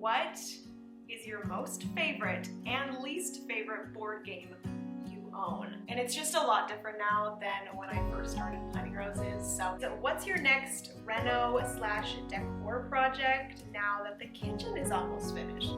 What is your most favorite and least favorite board game you own? And it's just a lot different now than when I first started planting roses. So what's your next reno/decor project now that the kitchen is almost finished?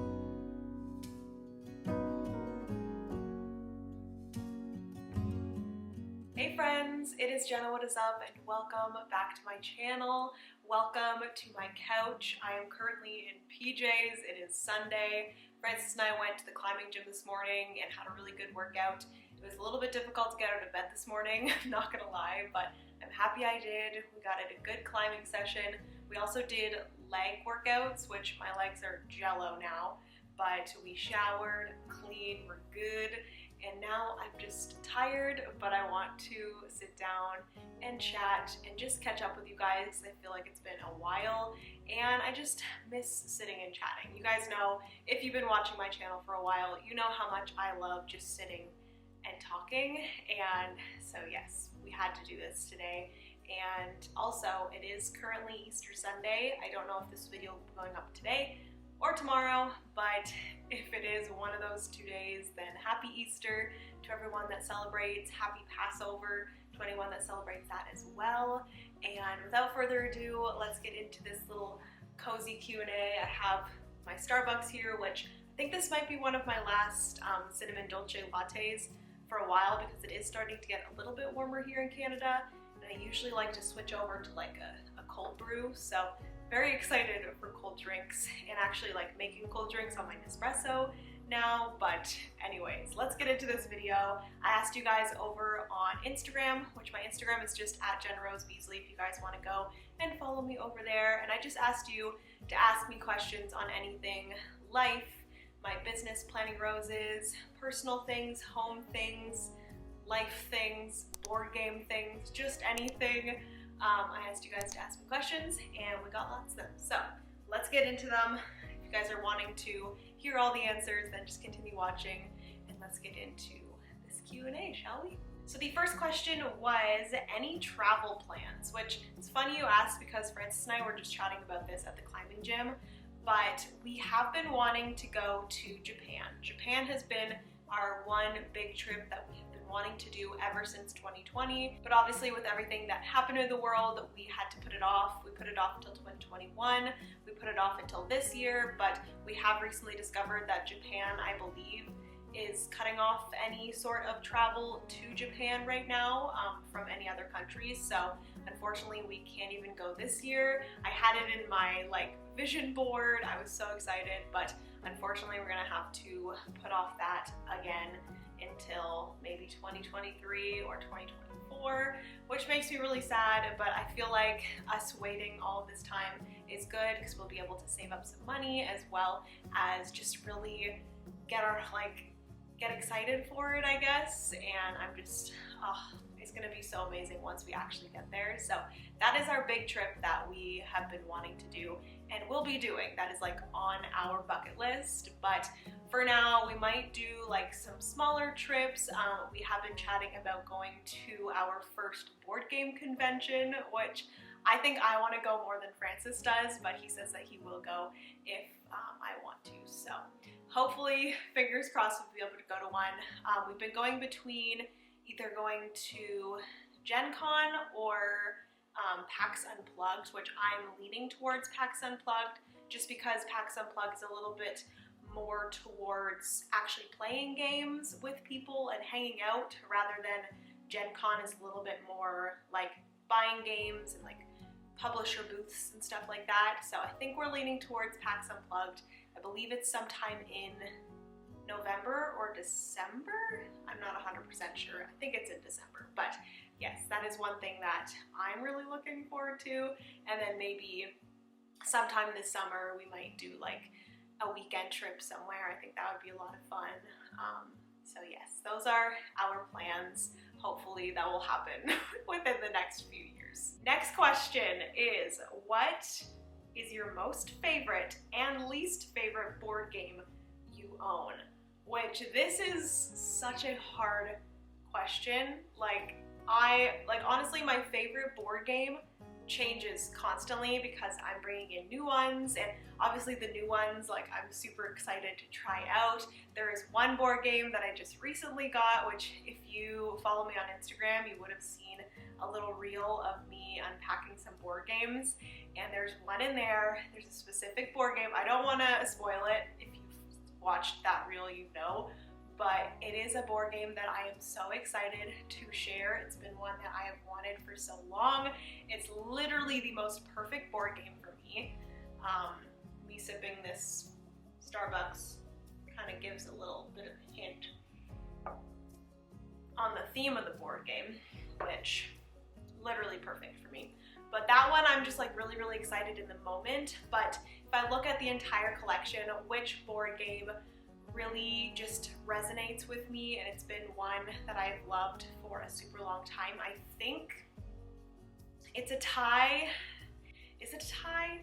Hey friends, it is Jenna, what is up, and welcome back to my channel. Welcome to my couch. I am currently in PJs. It is Sunday. Francis and I went to the climbing gym this morning and had a really good workout. It was a little bit difficult to get out of bed this morning, I'm not gonna lie, but I'm happy I did. We got in a good climbing session. We also did leg workouts, which my legs are jello now, but we showered, clean, we're good. And now I'm just tired, but I want to sit down and chat and just catch up with you guys. I feel like it's been a while and I just miss sitting and chatting. You guys know, if you've been watching my channel for a while, you know how much I love just sitting and talking. And so yes, we had to do this today. And also, it is currently Easter Sunday. I don't know if this video will be going up today or tomorrow, but if it is one of those 2 days, then happy Easter to everyone that celebrates, happy Passover to anyone that celebrates that as well. And without further ado, let's get into this little cozy Q&A. I have my Starbucks here, which I think this might be one of my last cinnamon dolce lattes for a while because it is starting to get a little bit warmer here in Canada, and I usually like to switch over to like a cold brew, so very excited for cold drinks and actually like making cold drinks on my Nespresso now. But anyways, let's get into this video. I asked you guys over on Instagram, which my Instagram is just at Jenna Rose Beasley if you guys want to go and follow me over there. And I just asked you to ask me questions on anything: life, my business, planting roses, personal things, home things, life things, board game things, just anything. I asked you guys to ask me questions and we got lots of them. So let's get into them. If you guys are wanting to hear all the answers, then just continue watching and let's get into this Q&A, shall we? So the first question was, any travel plans? Which it's funny you asked because Francis and I were just chatting about this at the climbing gym, but we have been wanting to go to Japan. Japan has been our one big trip that we have been wanting to do ever since 2020, but obviously with everything that happened in the world, we had to put it off. We put it off until 2021, we put it off until this year, but we have recently discovered that Japan, I believe, is cutting off any sort of travel to Japan right now from any other countries. So unfortunately we can't even go this year. I had it in my vision board. I was so excited, but unfortunately we're gonna have to put off that again until maybe 2023 or 2024, which makes me really sad, but I feel like us waiting all of this time is good because we'll be able to save up some money as well as just really get excited for it, I guess. And I'm just, it's gonna be so amazing once we actually get there. So that is our big trip that we have been wanting to do and will be doing. That is on our bucket list. But for now, we might do some smaller trips. We have been chatting about going to our first board game convention, which I think I want to go more than Francis does, but he says that he will go if I want to. So hopefully, fingers crossed, we'll be able to go to one. We've been going between either going to Gen Con or PAX Unplugged, which I'm leaning towards PAX Unplugged just because PAX Unplugged is a little bit more towards actually playing games with people and hanging out, rather than Gen Con is a little bit more buying games and publisher booths and stuff like that. So I think we're leaning towards PAX Unplugged. I believe it's sometime in November or December. I'm not 100% sure. I think it's in December, but yes, that is one thing that I'm really looking forward to. And then maybe sometime this summer we might do a weekend trip somewhere. I think that would be a lot of fun. So yes, those are our plans. Hopefully that will happen within the next few years. Next question is, what is your most favorite and least favorite board game you own? Which this is such a hard question. Honestly, my favorite board game changes constantly because I'm bringing in new ones, and obviously the new ones, like, I'm super excited to try out. There is one board game that I just recently got, which if you follow me on Instagram, you would have seen a little reel of me unpacking some board games, and there's one in there. There's a specific board game. I don't want to spoil it. If you've watched that reel, you know. But it is a board game that I am so excited to share. It's been one that I have wanted for so long. It's literally the most perfect board game for me. Me sipping this Starbucks kind of gives a little bit of a hint on the theme of the board game, which literally perfect for me. But that one I'm just like really, really excited in the moment. But if I look at the entire collection, which board game really just resonates with me, and it's been one that I've loved for a super long time, I think it's a tie. Is it a tie?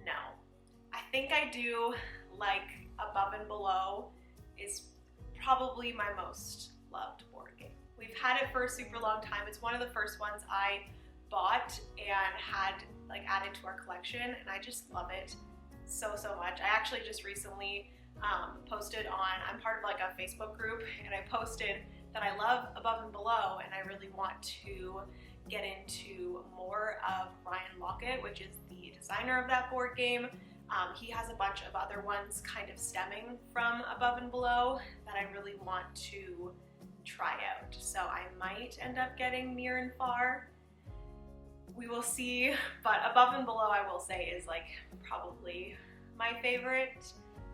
No. I think I do like Above and Below is probably my most loved board game. We've had it for a super long time. It's one of the first ones I bought and had like added to our collection, and I just love it so much. I actually just recently posted on, I'm part of like a Facebook group, and I posted that I love Above and Below, and I really want to get into more of Ryan Lockett, which is the designer of that board game. He has a bunch of other ones kind of stemming from Above and Below that I really want to try out. So I might end up getting Near and Far. We will see, but Above and Below, I will say, is like probably my favorite.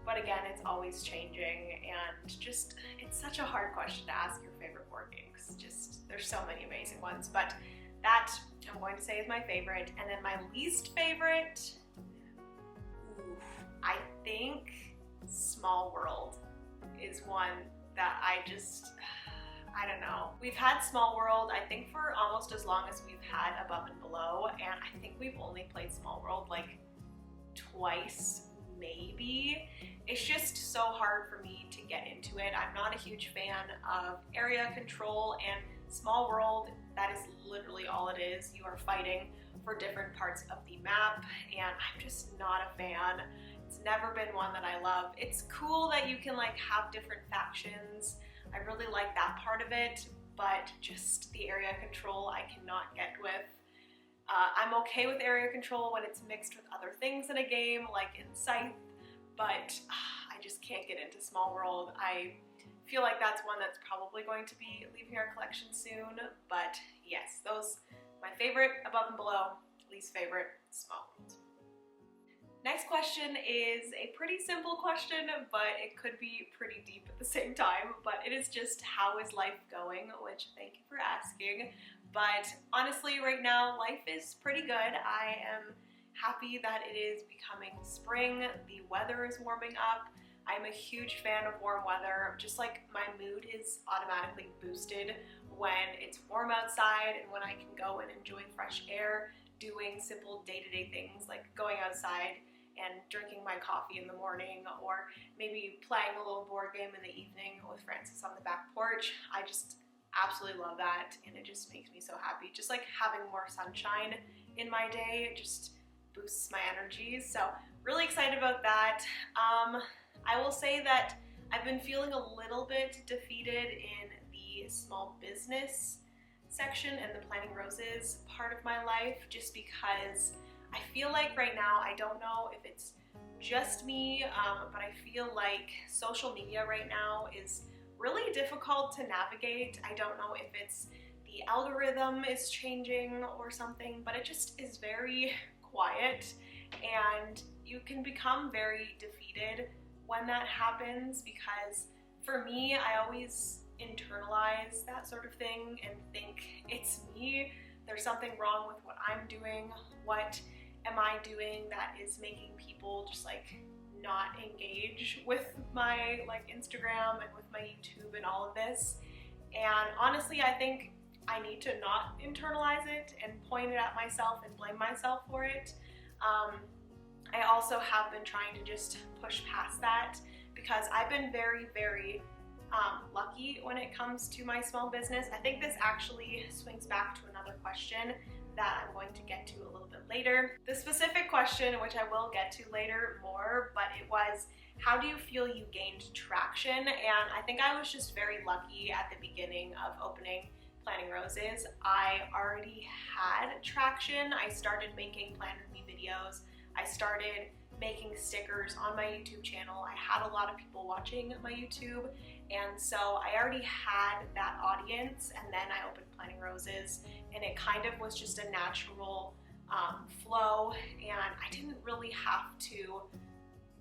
But again, it's always changing, and just, it's such a hard question to ask your favorite board games. Just, there's so many amazing ones, but that I'm going to say is my favorite. And then my least favorite, I think Small World is one that I don't know. We've had Small World, I think, for almost as long as we've had Above and Below, and I think we've only played Small World like twice, maybe. It's just so hard for me to get into it. I'm not a huge fan of area control, and Small World, that is literally all it is. You are fighting for different parts of the map, and I'm just not a fan. It's never been one that I love. It's cool that you can like have different factions. I really like that part of it, but just the area control I cannot get with. I'm okay with area control when it's mixed with other things in a game, like in Scythe, but I just can't get into Small World. I feel like that's one that's probably going to be leaving our collection soon, but yes, those, my favorite Above and Below, least favorite Small World. Next question is a pretty simple question, but it could be pretty deep at the same time, but it is just, how is life going? Which, thank you for asking. But honestly, right now, life is pretty good. I am happy that it is becoming spring. The weather is warming up. I'm a huge fan of warm weather. Just like my mood is automatically boosted when it's warm outside and when I can go and enjoy fresh air, doing simple day-to-day things like going outside and drinking my coffee in the morning, or maybe playing a little board game in the evening with Francis on the back porch. I just absolutely love that, and it just makes me so happy. Just like having more sunshine in my day, it just boosts my energies. So really excited about that. I will say that I've been feeling a little bit defeated in the small business section and the Planting Roses part of my life, just because I feel like right now, I don't know if it's just me, but I feel like social media right now is really difficult to navigate. I don't know if it's the algorithm is changing or something, but it just is very quiet, and you can become very defeated when that happens, because for me, I always internalize that sort of thing and think it's me. There's something wrong with what I'm doing. What am I doing that is making people just like not engage with my like Instagram and with my YouTube and all of this? And honestly, I think I need to not internalize it and point it at myself and blame myself for it. I also have been trying to just push past that, because I've been very, very lucky when it comes to my small business. I think this actually swings back to another question that I'm going to get to a little bit later. The specific question, which I will get to later more, but it was, how do you feel you gained traction? And I think I was just very lucky at the beginning of opening Planning Roses. I already had traction. I started making Plan With Me videos. I started making stickers on my YouTube channel. I had a lot of people watching my YouTube, and so I already had that audience, and then I opened Planning Roses, and it kind of was just a natural flow, and I didn't really have to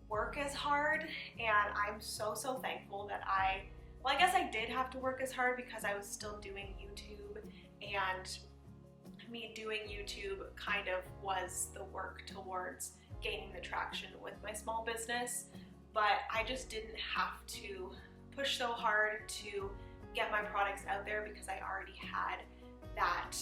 work as hard. And I'm so thankful that well, I guess I did have to work as hard because I was still doing YouTube, and me doing YouTube kind of was the work towards gaining the traction with my small business. But I just didn't have to push so hard to get my products out there because I already had that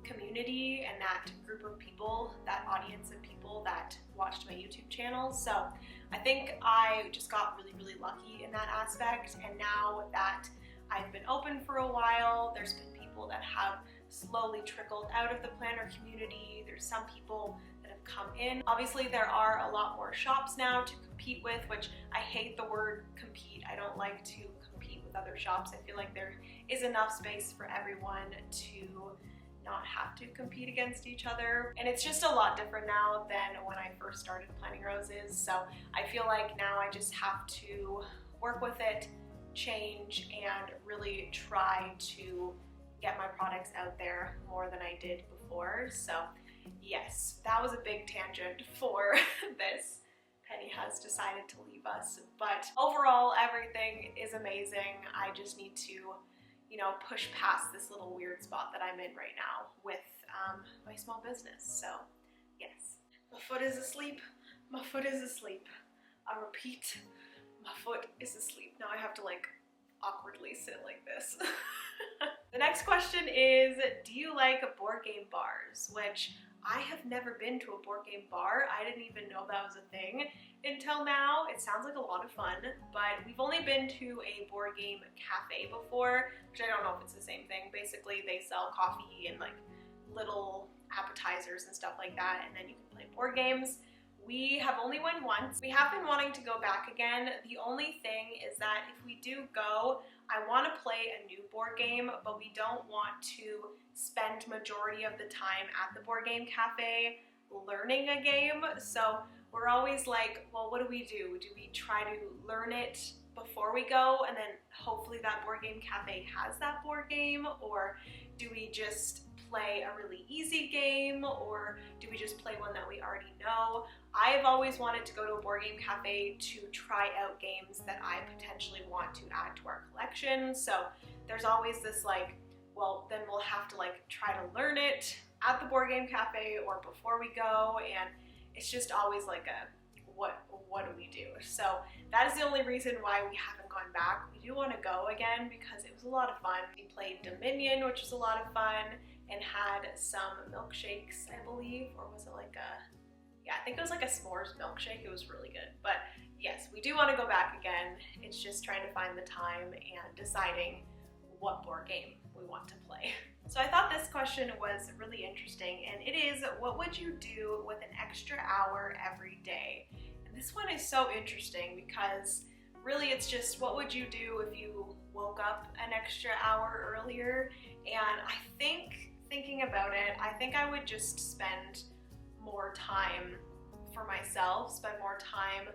community and that group of people, that audience of people that watched my YouTube channel. So I think I just got really lucky in that aspect. And now that I've been open for a while, there's been people that have slowly trickled out of the planner community. There's some people that have come in. Obviously there are a lot more shops now to compete with, which I hate the word compete. I don't like to compete with other shops. I feel like there is enough space for everyone to not have to compete against each other. And it's just a lot different now than when I first started Planning Roses. So I feel like now I just have to work with it, change, and really try to get my products out there more than I did before. So yes, that was a big tangent for this. Penny has decided to leave us, but overall everything is amazing. I just need to, push past this little weird spot that I'm in right now with my small business. So yes, my foot is asleep. My foot is asleep. I repeat, my foot is asleep. Now I have to awkwardly sit like this. The next question is, do you like board game bars? Which I have never been to a board game bar. I didn't even know that was a thing until now. It sounds like a lot of fun, but we've only been to a board game cafe before, which I don't know if it's the same thing. Basically, they sell coffee and little appetizers and stuff like that, and then you can play board games. We have only went once. We have been wanting to go back again. The only thing is that if we do go, I want to play a new board game, but we don't want to spend majority of the time at the board game cafe learning a game. So we're always like, well, what do we do? Do we try to learn it before we go, and then hopefully that board game cafe has that board game? Or do we just play a really easy game? Or do we just play one that we already know? I've always wanted to go to a board game cafe to try out games that I potentially want to add to our collection. So there's always this well, then we'll have to try to learn it at the board game cafe or before we go, and it's just always what do we do? So that is the only reason why we haven't gone back. We do want to go again because it was a lot of fun. We played Dominion, which was a lot of fun, and had some milkshakes, I believe, or was it yeah, I think it was a s'mores milkshake. It was really good. But yes, we do want to go back again. It's just trying to find the time and deciding what board game we want to play. So I thought this question was really interesting, and it is, what would you do with an extra hour every day? And this one is so interesting because really it's just, what would you do if you woke up an extra hour earlier? And I think, thinking about it, I think I would just spend more time for myself, spend more time,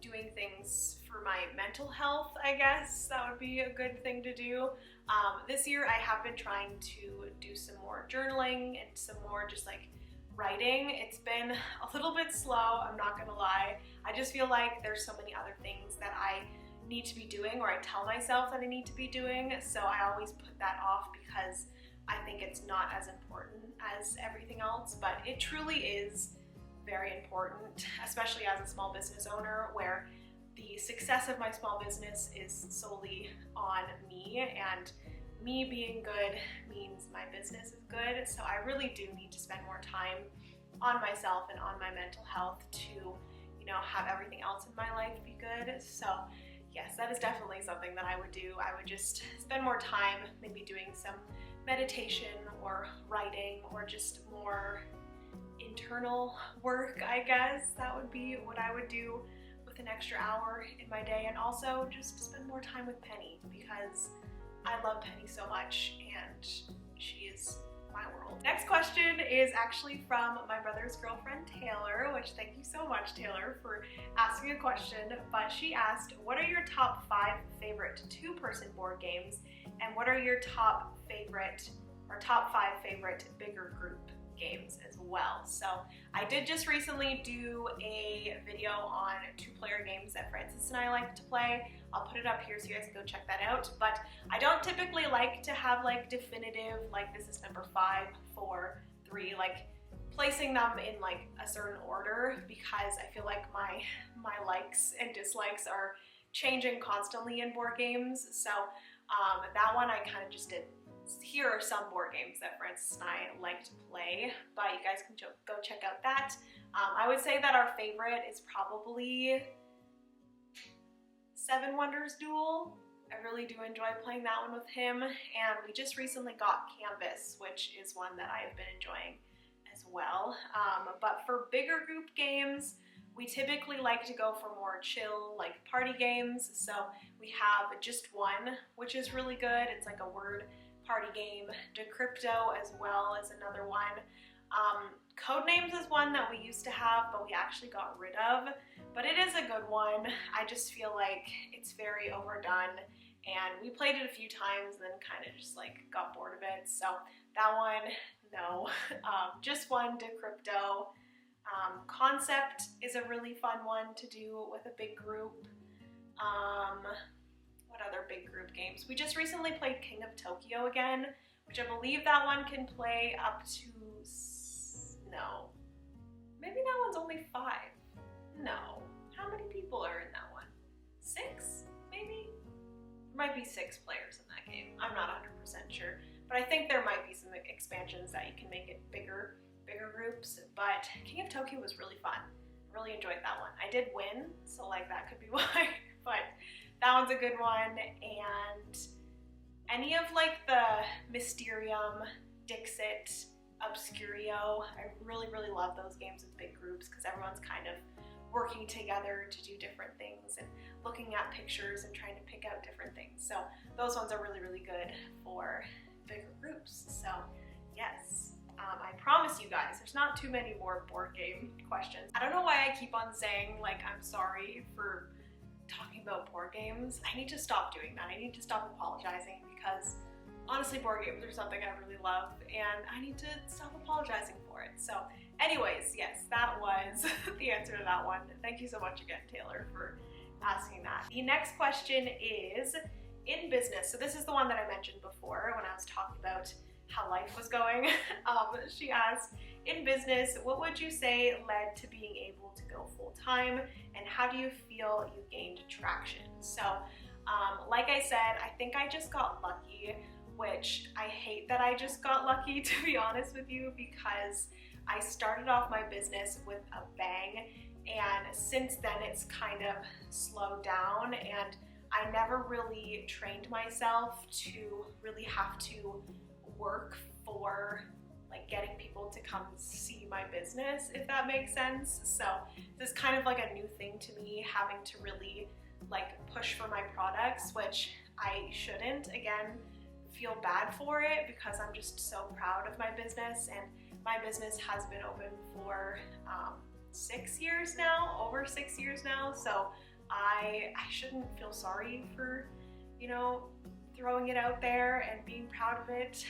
doing things for my mental health, I guess. That would be a good thing to do. This year I have been trying to do some more journaling and some more just writing. It's been a little bit slow, I'm not gonna lie. I just feel like there's so many other things that I need to be doing, or I tell myself that I need to be doing, so I always put that off because I think it's not as important as everything else, but it truly is very important, especially as a small business owner, where the success of my small business is solely on me, and me being good means my business is good. So I really do need to spend more time on myself and on my mental health to, have everything else in my life be good. So yes, that is definitely something that I would do. I would just spend more time maybe doing some meditation or writing or just more internal work, I guess. That would be what I would do with an extra hour in my day, and also just spend more time with Penny because I love Penny so much and she is my world. Next question is actually from my brother's girlfriend Taylor, which thank you so much Taylor for asking a question, but she asked, what are your top 5 favorite 2-person board games, and what are your top 5 favorite bigger group games as well? So I did just recently do a video on 2-player games that Francis and I like to play. I'll put it up here so you guys can go check that out, but I don't typically like to have like definitive, like this is number 5, 4, 3, like placing them in like a certain order, because I feel like my likes and dislikes are changing constantly in board games. So that one I kind of just did. Here are some board games that Francis and I like to play, but you guys can go check out that. I would say that our favorite is probably Seven Wonders Duel. I really do enjoy playing that one with him, and we just recently got Canvas, which is one that I have been enjoying as well. But for bigger group games, we typically like to go for more chill, like party games. So we have Just One, which is really good. It's like a word party game. Decrypto as well is another one. Codenames is one that we used to have, but we actually got rid of. But it is a good one. I just feel like it's very overdone, and we played it a few times and then kind of just like got bored of it. So that one, no. Just One, Decrypto. Concept is a really fun one to do with a big group. What other big group games? We just recently played King of Tokyo again, which I believe that one can play up to, no, maybe that one's only 5. No, how many people are in that one? 6, maybe? There might be 6 players in that game. I'm not 100% sure, but I think there might be some expansions that you can make it bigger groups. But King of Tokyo was really fun. I really enjoyed that one. I did win, so like that could be why, but that one's a good one. And any of like the Mysterium, Dixit, Obscurio, I really love those games with big groups because everyone's kind of working together to do different things and looking at pictures and trying to pick out different things. So those ones are really good for bigger groups. So yes, I promise you guys, there's not too many more board game questions. I don't know why I keep on saying like I'm sorry for talking about board games. I need to stop doing that. I need to stop apologizing because honestly board games are something I really love and I need to stop apologizing for it. So anyways, yes, that was the answer to that one. Thank you so much again, Taylor, for asking that. The next question is, in business, so this is the one that I mentioned before when I was talking about how life was going. She asked, in business, what would you say led to being able to go full-time, and how do you feel you gained traction? So like I said, I think I just got lucky, which I hate that I just got lucky, to be honest with you, because I started off my business with a bang, and since then it's kind of slowed down, and I never really trained myself to really have to work for like getting people to come see my business, if that makes sense. So this is kind of like a new thing to me, having to really like push for my products, which I shouldn't, again, feel bad for it because I'm just so proud of my business, and my business has been open for 6 years now, over 6 years now, so I shouldn't feel sorry for, you know, throwing it out there and being proud of it,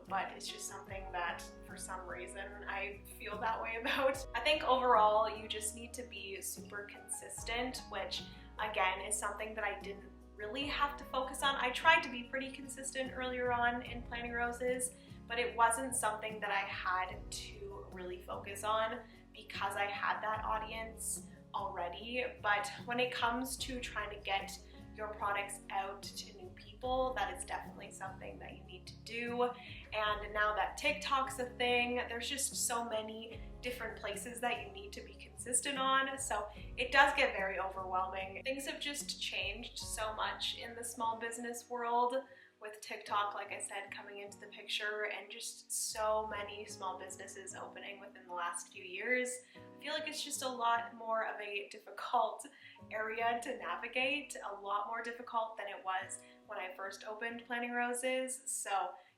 but it's just something that for some reason I feel that way about. I think overall you just need to be super consistent, which again is something that I didn't really have to focus on. I tried to be pretty consistent earlier on in planting roses, but it wasn't something that I had to really focus on because I had that audience already. But when it comes to trying to get your products out to new people, that is definitely something that you need to do. And now that TikTok's a thing, there's just so many different places that you need to be consistent on, so it does get very overwhelming. Things have just changed so much in the small business world with TikTok, like I said, coming into the picture, and just so many small businesses opening within the last few years, I feel like it's just a lot more of a difficult area to navigate, a lot more difficult than it was when I first opened Planting Roses. So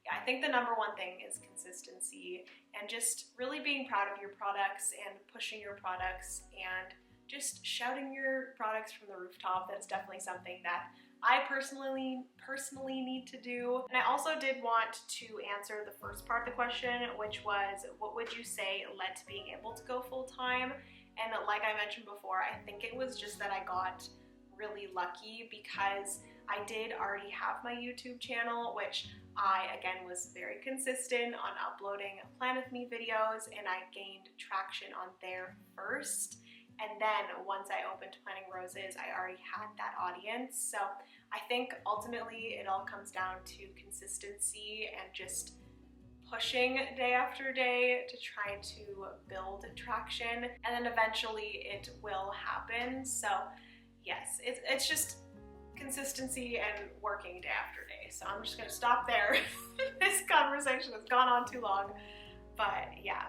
yeah, I think the number one thing is consistency and just really being proud of your products and pushing your products and just shouting your products from the rooftop. That's definitely something that I personally need to do. And I also did want to answer the first part of the question, which was, what would you say led to being able to go full-time? And like I mentioned before, I think it was just that I got really lucky because I did already have my YouTube channel, which I, again, was very consistent on uploading Plan With Me videos, and I gained traction on there first. And then once I opened Planting Roses, I already had that audience. So I think ultimately it all comes down to consistency and just pushing day after day to try to build traction. And then eventually it will happen. So yes, it's just consistency and working day after day. So I'm just gonna stop there. This conversation has gone on too long, but yeah.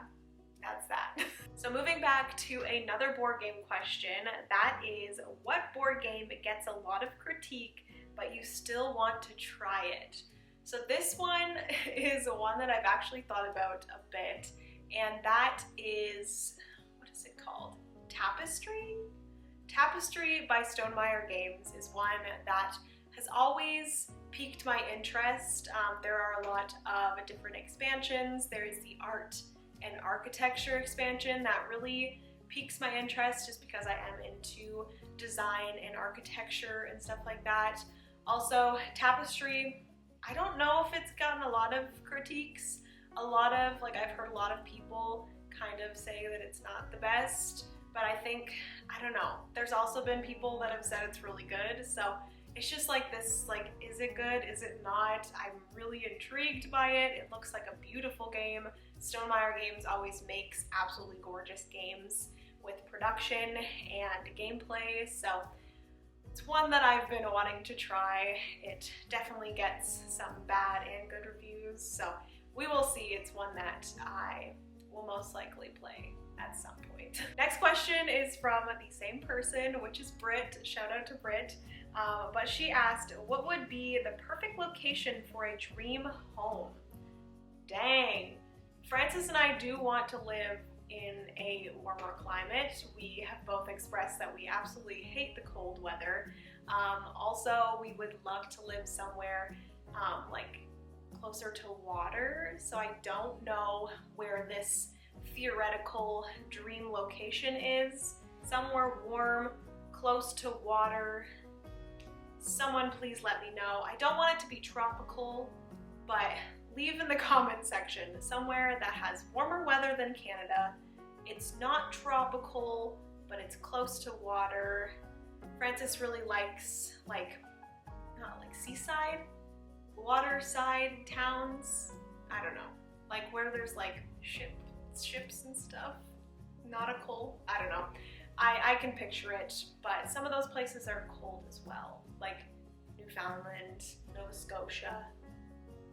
That's that. So moving back to another board game question, that is, what board game gets a lot of critique, but you still want to try it? So this one is one that I've actually thought about a bit, and that is, what is it called? Tapestry? Tapestry by Stonemaier Games is one that has always piqued my interest. There are a lot of different expansions. There's the art and architecture expansion that really piques my interest just because I am into design and architecture and stuff like that. Also, Tapestry, I don't know if it's gotten a lot of critiques. I've heard a lot of people kind of say that it's not the best, but I think, I don't know, there's also been people that have said it's really good. So it's just like this, like, is it good? Is it not? I'm really intrigued by it. It looks like a beautiful game. Stonemaier Games always makes absolutely gorgeous games with production and gameplay, so it's one that I've been wanting to try. It definitely gets some bad and good reviews, so we will see. It's one that I will most likely play at some point. Next question is from the same person, which is Britt. Shout out to Britt. But she asked, what would be the perfect location for a dream home? Dang. Francis and I do want to live in a warmer climate. We have both expressed that we absolutely hate the cold weather. Also, we would love to live somewhere like closer to water. So I don't know where this theoretical dream location is. Somewhere warm, close to water. Someone please let me know. I don't want it to be tropical, but leave in the comment section somewhere that has warmer weather than Canada. It's not tropical, but it's close to water. Francis really likes, not like seaside, waterside towns. I don't know, like where there's like ships and stuff. Nautical, I don't know. I can picture it, but some of those places are cold as well, like Newfoundland, Nova Scotia,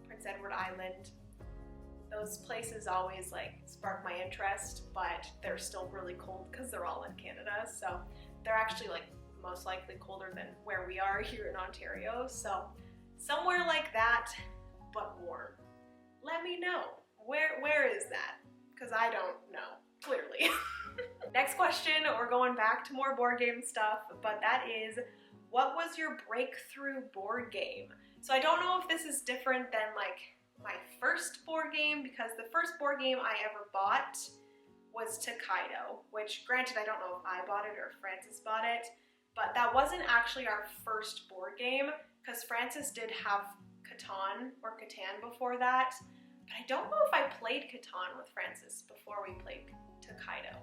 Prince Edward Island. Those places always like spark my interest, but they're still really cold because they're all in Canada, so they're actually like most likely colder than where we are here in Ontario. So somewhere like that, but warm. Let me know. Where is that? Because I don't know, clearly. Next question, we're going back to more board game stuff, but that is, what was your breakthrough board game? So I don't know if this is different than like my first board game, because the first board game I ever bought was Takedo, which granted I don't know if I bought it or if Francis bought it, but that wasn't actually our first board game because Francis did have Catan before that, but I don't know if I played Catan with Francis before we played Takedo.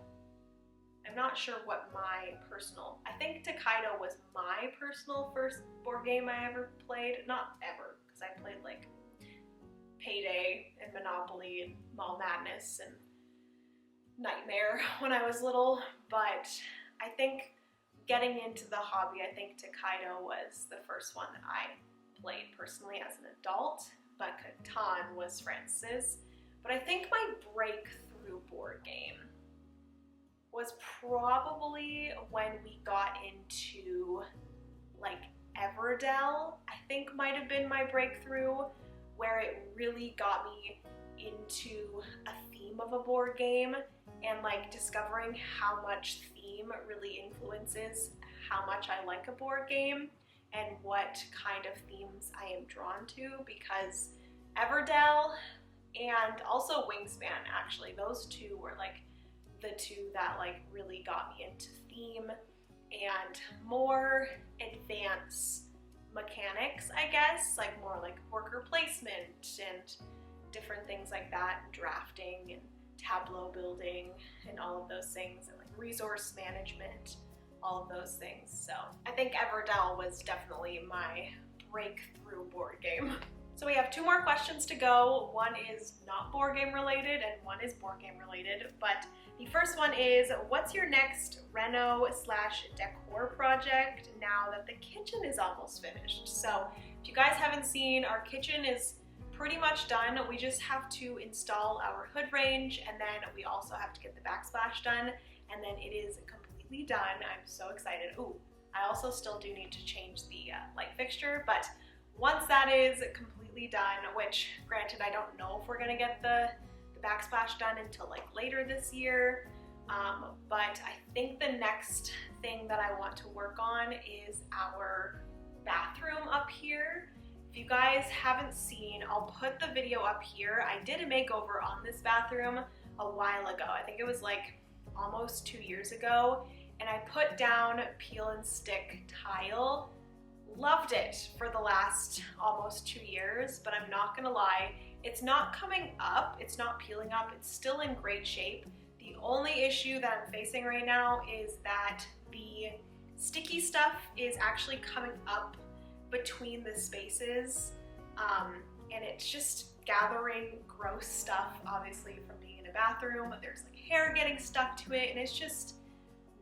I'm not sure what I think Takedo was my personal first board game I ever played. Not ever, because I played like Payday and Monopoly and Mall Madness and Nightmare when I was little, but I think getting into the hobby, I think Takedo was the first one that I played personally as an adult, but Catan was Francis's. But I think my breakthrough board game was probably when we got into like Everdell. I think might have been my breakthrough, where it really got me into a theme of a board game and like discovering how much theme really influences how much I like a board game and what kind of themes I am drawn to, because Everdell and also Wingspan, actually, those two were like the two that like really got me into theme and more advanced mechanics, I guess, like more like worker placement and different things like that, drafting and tableau building and all of those things, and like resource management, all of those things. So I think Everdell was definitely my breakthrough board game. So we have 2 more questions to go. One is not board game related and one is board game related, but the first one is, what's your next reno/decor project now that the kitchen is almost finished? So if you guys haven't seen, our kitchen is pretty much done. We just have to install our hood range, and then we also have to get the backsplash done, and then it is completely done. I'm so excited. Ooh, I also still do need to change the light fixture, but once that is completely done, which granted I don't know if we're gonna get the backsplash done until like later this year, but I think the next thing that I want to work on is our bathroom up here. If you guys haven't seen, I'll put the video up here. I did a makeover on this bathroom a while ago. I think it was like almost 2 years ago, and I put down peel and stick tile. Loved it for the last almost 2 years, but I'm not gonna lie, it's not coming up, it's not peeling up, it's still in great shape. The only issue that I'm facing right now is that the sticky stuff is actually coming up between the spaces, and it's just gathering gross stuff, obviously from being in a bathroom. There's like hair getting stuck to it, and it's just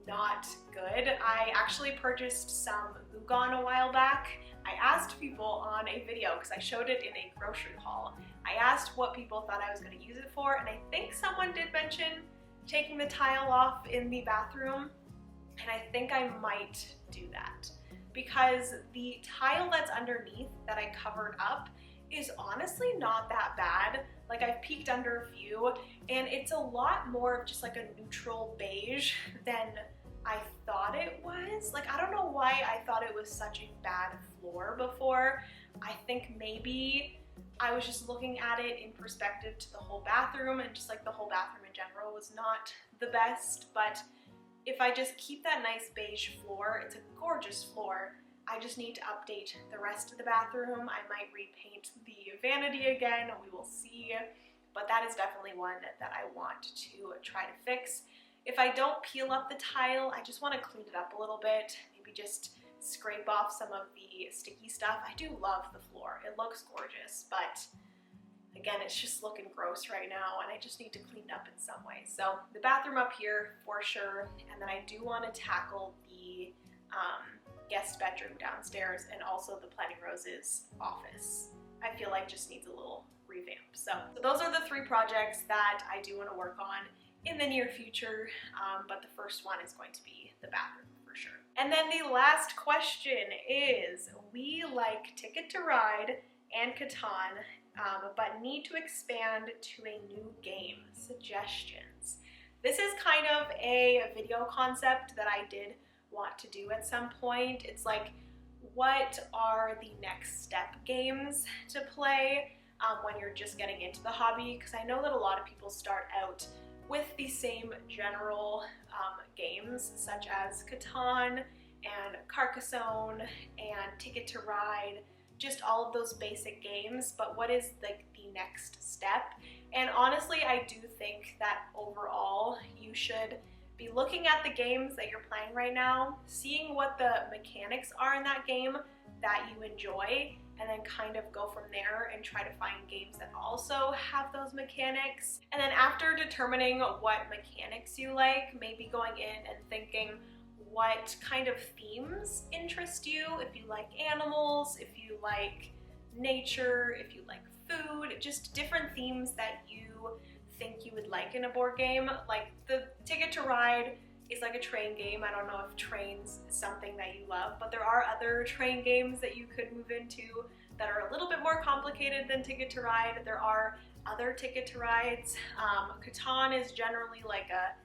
not good. I actually purchased some Glue Gun a while back. I asked people on a video, because I showed it in a grocery haul, I asked what people thought I was going to use it for, and I think someone did mention taking the tile off in the bathroom, and I think I might do that, because the tile that's underneath that I covered up is honestly not that bad. Like, I've peeked under a few, and it's a lot more of just like a neutral beige than I thought it was. Like, I don't know why I thought it was such a bad floor before. I think maybe I was just looking at it in perspective to the whole bathroom, and just like the whole bathroom in general was not the best. But if I just keep that nice beige floor, it's a gorgeous floor. I just need to update the rest of the bathroom. I might repaint the vanity again, we will see. But that is definitely one that I want to try to fix. If I don't peel up the tile, I just want to clean it up a little bit. Maybe just scrape off some of the sticky stuff. I do love the floor. It looks gorgeous, but again, it's just looking gross right now, and I just need to clean it up in some way. So the bathroom up here for sure, and then I do want to tackle the guest bedroom downstairs and also the Planting Roses office. I feel like just needs a little revamp. So those are the 3 projects that I do want to work on in the near future, but the first one is going to be the bathroom for sure. And then the last question is, we like Ticket to Ride and Catan, but need to expand to a new game. Suggestions. This is kind of a video concept that I did want to do at some point. It's like, what are the next step games to play when you're just getting into the hobby? Because I know that a lot of people start out with the same general games, such as Catan and Carcassonne and Ticket to Ride, just all of those basic games, but what is like the next step? And honestly, I do think that overall you should be looking at the games that you're playing right now, seeing what the mechanics are in that game that you enjoy, and then kind of go from there and try to find games that also have those mechanics. And then after determining what mechanics you like, maybe going in and thinking, what kind of themes interest you, if you like animals, if you like nature, if you like food, just different themes that you think you would like in a board game. Like the Ticket to Ride is like a train game. I don't know if trains is something that you love, but there are other train games that you could move into that are a little bit more complicated than Ticket to Ride. There are other Ticket to Rides. Catan is generally like a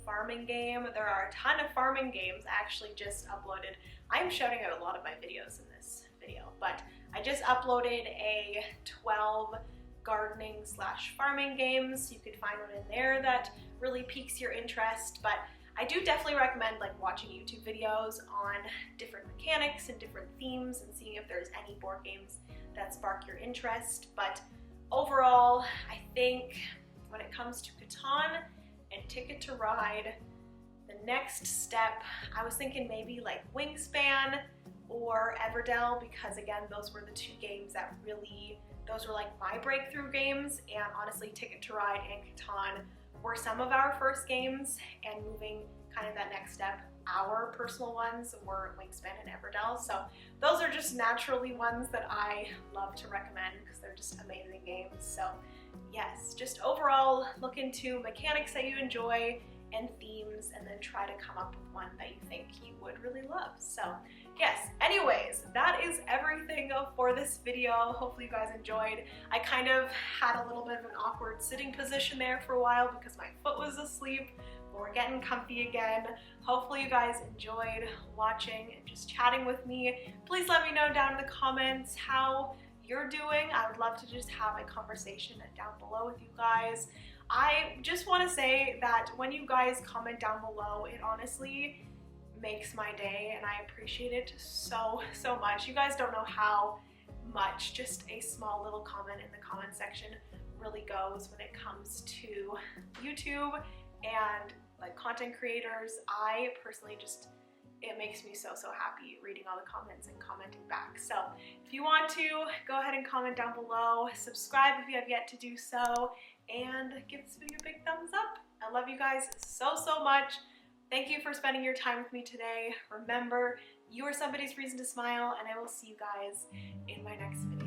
farming game. There are a ton of farming games. I actually just uploaded, I'm shouting out a lot of my videos in this video, but I just uploaded a 12 gardening / farming games. You could find one in there that really piques your interest, but I do definitely recommend like watching YouTube videos on different mechanics and different themes and seeing if there's any board games that spark your interest. But overall, I think when it comes to Catan and Ticket to Ride, the next step, I was thinking maybe like Wingspan or Everdell, because again, those were the two games that really, those were like my breakthrough games, and honestly Ticket to Ride and Catan were some of our first games, and moving kind of that next step, our personal ones were Wingspan and Everdell. So those are just naturally ones that I love to recommend because they're just amazing games. So yes, just overall look into mechanics that you enjoy and themes, and then try to come up with one that you think you would really love. So yes, anyways, that is everything for this video. Hopefully you guys enjoyed. I kind of had a little bit of an awkward sitting position there for a while because my foot was asleep, but we're getting comfy again. Hopefully you guys enjoyed watching and just chatting with me. Please let me know down in the comments how you're doing. I would love to just have a conversation down below with you guys. I just want to say that when you guys comment down below, it honestly makes my day, and I appreciate it so much. You guys don't know how much just a small little comment in the comment section really goes when it comes to YouTube and like content creators. I personally just, it makes me so happy reading all the comments and commenting back. So if you want to, go ahead and comment down below, subscribe if you have yet to do so, and give this video a big thumbs up. I love you guys so much. Thank you for spending your time with me today. Remember, you are somebody's reason to smile, and I will see you guys in my next video.